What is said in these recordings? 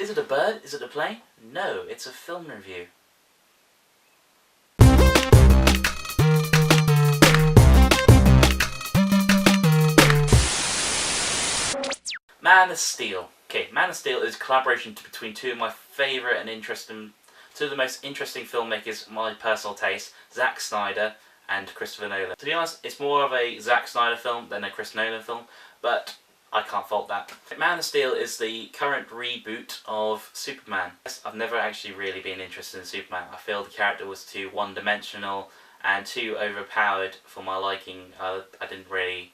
Is it a bird? Is it a plane? No, it's a film review. Man of Steel. Okay, Man of Steel is a collaboration between two of my favourite and two of the most interesting filmmakers, my personal taste, Zack Snyder and Christopher Nolan. To be honest, it's more of a Zack Snyder film than a Chris Nolan film, but I can't fault that. Man of Steel is the current reboot of Superman. I've never actually really been interested in Superman. I feel the character was too one-dimensional and too overpowered for my liking. I didn't really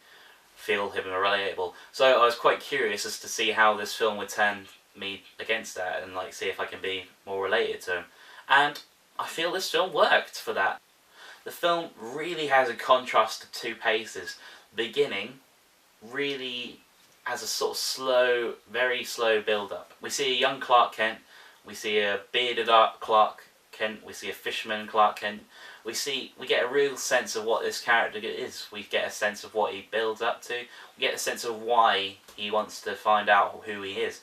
feel him relatable. So I was quite curious as to see how this film would turn me against that and like see if I can be more related to him. And I feel this film worked for that. The film really has a contrast of two paces. The beginning really has a sort of slow, very slow build-up. We see a young Clark Kent, we see a bearded Clark Kent, we see a fisherman Clark Kent. We get a real sense of what this character is. We get a sense of what he builds up to. We get a sense of why he wants to find out who he is.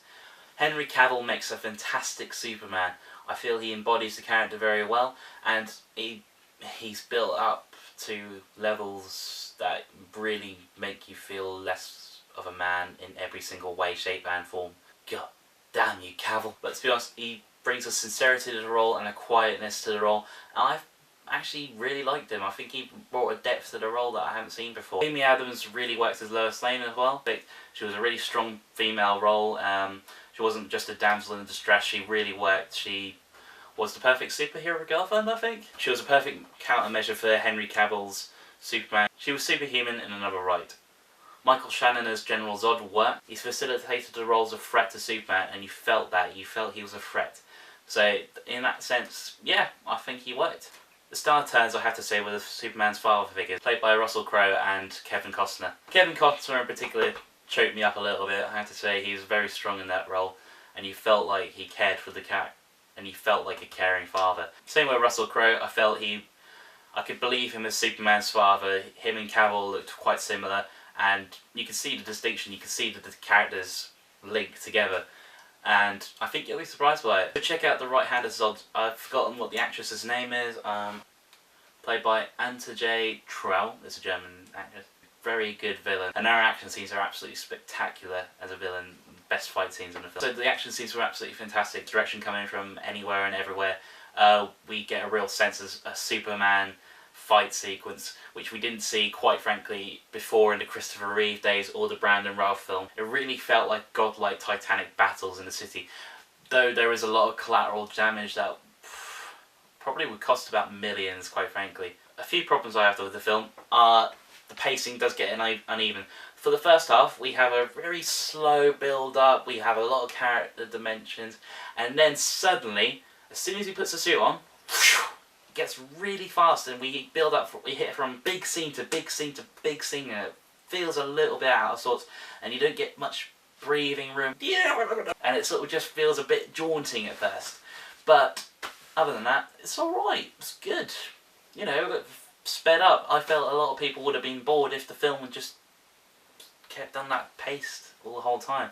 Henry Cavill makes a fantastic Superman. I feel he embodies the character very well, and he's built up to levels that really make you feel less of a man in every single way, shape and form. God damn you, Cavill. But to be honest, he brings a sincerity to the role and a quietness to the role, and I've actually really liked him. I think he brought a depth to the role that I haven't seen before. Amy Adams really works as Lois Lane as well. She was a really strong female role. She wasn't just a damsel in distress, she really worked. She was the perfect superhero girlfriend, I think. She was a perfect countermeasure for Henry Cavill's Superman. She was superhuman in another right. Michael Shannon as General Zod worked. He's facilitated the roles of threat to Superman, and you felt that. You felt he was a threat. So in that sense, yeah, I think he worked. The star turns, I have to say, were Superman's father figures, played by Russell Crowe and Kevin Costner. Kevin Costner in particular choked me up a little bit. I have to say he was very strong in that role, and you felt like he cared for the cat, and he felt like a caring father. Same with Russell Crowe. I felt I could believe him as Superman's father. Him and Cavill looked quite similar, and you could see the distinction. You could see that the characters linked together. And I think you'll be surprised by it. So check out the right-handed Zod. I've forgotten what the actress's name is. Played by Anta J. Trell. It's a German actress. Very good villain. And her action scenes are absolutely spectacular as a villain. Best fight scenes in the film. So the action scenes were absolutely fantastic. Direction coming from anywhere and everywhere. We get a real sense of a Superman fight sequence, which we didn't see, quite frankly, before in the Christopher Reeve days or the Brandon Routh film. It really felt like godlike titanic battles in the city, though there is a lot of collateral damage that probably would cost about millions, quite frankly. A few problems I have with the film are the pacing does get uneven. For the first half, we have a very slow build-up, we have a lot of character dimensions, and then suddenly, as soon as he puts the suit on, gets really fast, and we build up. We hit from big scene to big scene to big scene, and it feels a little bit out of sorts, and you don't get much breathing room, and it sort of just feels a bit jaunting at first. But other than that, it's all right. It's good. You know, sped up. I felt a lot of people would have been bored if the film had just kept on that pace all the whole time.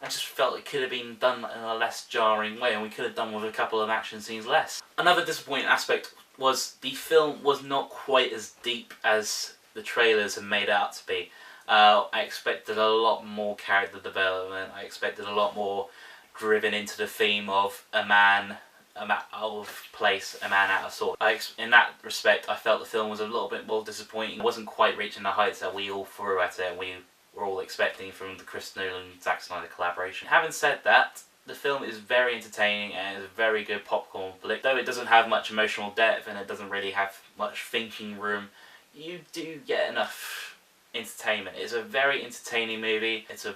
I just felt it could have been done in a less jarring way, and we could have done with a couple of action scenes less. Another disappointing aspect was the film was not quite as deep as the trailers had made it out to be. I expected a lot more character development. I expected a lot more driven into the theme of a man out of place, a man out of sort. In that respect, I felt the film was a little bit more disappointing. It wasn't quite reaching the heights that we all threw at it, and we were all expecting from the Chris Nolan-Zack Snyder collaboration. Having said that, the film is very entertaining and is a very good popcorn flick. Though it doesn't have much emotional depth and it doesn't really have much thinking room, you do get enough entertainment. It's a very entertaining movie. It's a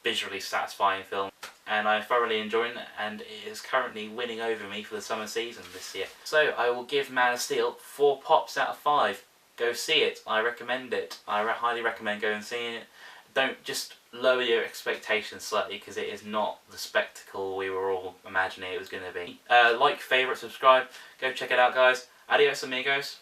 visually satisfying film, and I'm thoroughly enjoying it, and it is currently winning over me for the summer season this year. So I will give Man of Steel 4 pops out of 5. Go see it. I recommend it. I highly recommend going and seeing it. Don't just lower your expectations slightly, because it is not the spectacle we were all imagining it was going to be. Like, favourite, subscribe. Go check it out, guys. Adios, amigos.